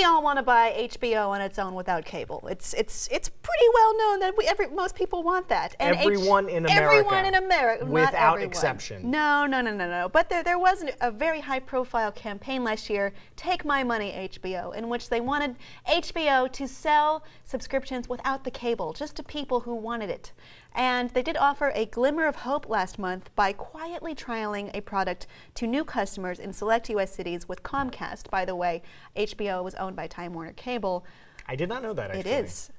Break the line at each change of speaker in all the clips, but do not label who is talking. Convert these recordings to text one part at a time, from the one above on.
we all want to buy HBO on its own without cable. It's pretty well known that most people want that. And
everyone in America.
Everyone in America,
without
not everyone.
exception.
No. But there was a very high-profile campaign last year, Take My Money HBO, in which they wanted HBO to sell subscriptions without the cable, just to people who wanted it. And they did offer a glimmer of hope last month by quietly trialing a product to new customers in select U.S. cities with Comcast. By the way, HBO was owned by Time Warner Cable.
I did not know that, actually.
It is.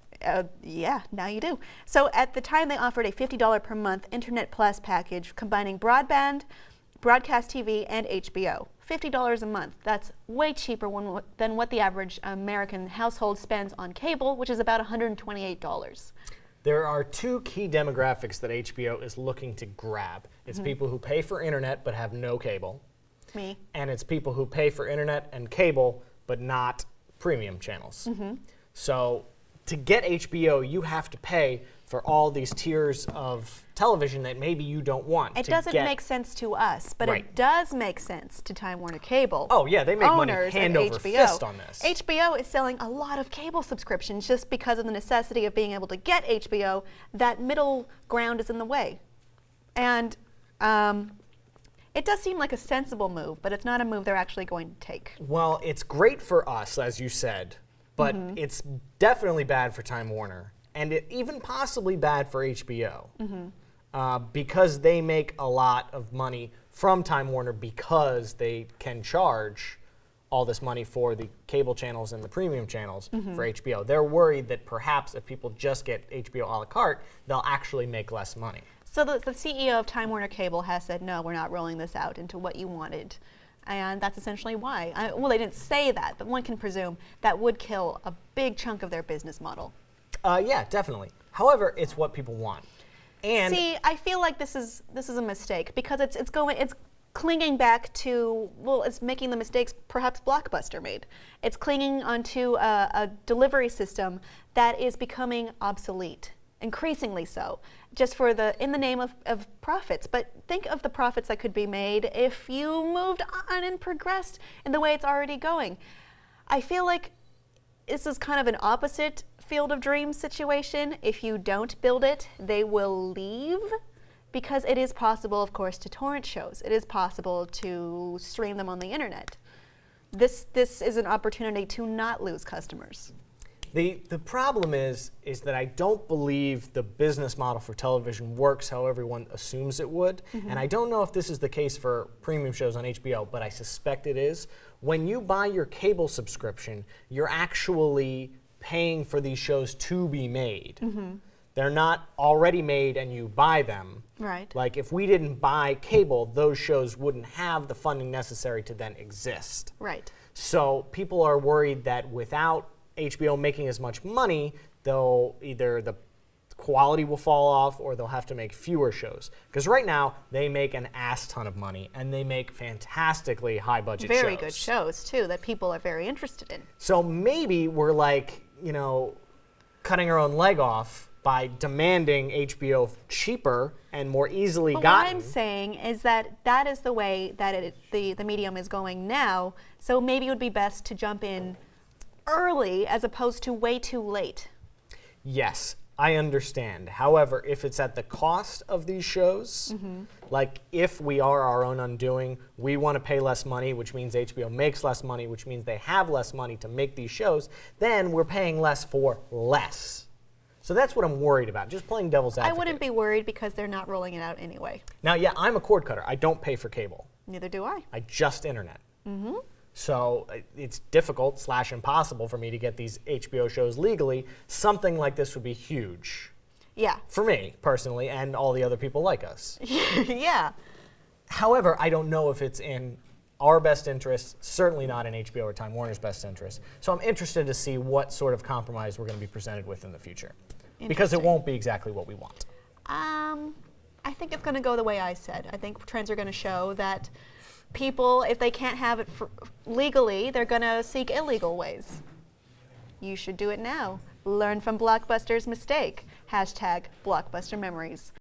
Yeah, now you do. So at the time, they offered a $50 per month Internet Plus package combining broadband, broadcast TV, and HBO. $50 a month. That's way cheaper than what the average American household spends on cable, which is about $128.
There are two key demographics that HBO is looking to grab. It's people who pay for internet but have no cable.
Me.
And it's people who pay for internet and cable but not premium channels. So to get HBO, you have to pay for all these tiers of television that maybe you don't want.
It doesn't make sense to us, but it does make sense to Time Warner Cable.
Oh yeah, they make money hand over fist on this.
HBO is selling a lot of cable subscriptions just because of the necessity of being able to get HBO. That middle ground is in the way. And it does seem like a sensible move, but it's not a move they're actually going to take.
Well, it's great for us, as you said, but it's definitely bad for Time Warner. And even possibly bad for HBO because they make a lot of money from Time Warner because they can charge all this money for the cable channels and the premium channels for HBO. They're worried that perhaps if people just get HBO a la carte, they'll actually make less money.
So the CEO of Time Warner Cable has said, no, we're not rolling this out into what you wanted. And that's essentially why. Well, they didn't say that, but one can presume that would kill a big chunk of their business model.
Yeah, definitely. However, it's what people want. And
see, I feel like this is a mistake because it's clinging back to, well, it's making the mistakes perhaps Blockbuster made. It's clinging onto a delivery system that is becoming obsolete, increasingly so, just in the name of profits. But think of the profits that could be made if you moved on and progressed in the way it's already going. I feel like this is kind of an opposite Field of Dreams situation. If you don't build it, they will leave, because it is possible, of course, to torrent shows. It is possible to stream them on the internet. This is an opportunity to not lose customers.
The problem is that I don't believe the business model for television works how everyone assumes it would. And I don't know if this is the case for premium shows on HBO, but I suspect it is. When you buy your cable subscription, you're actually paying for these shows to be made. They're not already made and you buy them.
Right.
Like if we didn't buy cable, those shows wouldn't have the funding necessary to then exist.
Right.
So people are worried that without HBO making as much money, they'll either the quality will fall off or they'll have to make fewer shows. Because right now, they make an ass ton of money and they make fantastically high budget shows.
Very good shows, too, that people are very interested in.
So maybe we're like, cutting our own leg off by demanding HBO cheaper and more easily gotten.
What I'm saying is that is the way that the medium is going now, so maybe it would be best to jump in early as opposed to way too late.
Yes, I understand. However, if it's at the cost of these shows, like if we are our own undoing, we want to pay less money, which means HBO makes less money, which means they have less money to make these shows, then we're paying less for less. So that's what I'm worried about, just playing devil's advocate.
I wouldn't be worried because they're not rolling it out anyway.
Now, yeah, I'm a cord cutter. I don't pay for cable.
Neither do I.
I just internet. So it's difficult / impossible for me to get these HBO shows legally. Something like this would be huge.
Yeah.
For me, personally, and all the other people like us.
Yeah.
However, I don't know if it's in our best interest, certainly not in HBO or Time Warner's best interest. So I'm interested to see what sort of compromise we're going to be presented with in the future. Because it won't be exactly what we want.
I think it's going to go the way I said. I think trends are going to show that people, if they can't have it legally, they're going to seek illegal ways. You should do it now. Learn from Blockbuster's mistake. #BlockbusterMemories.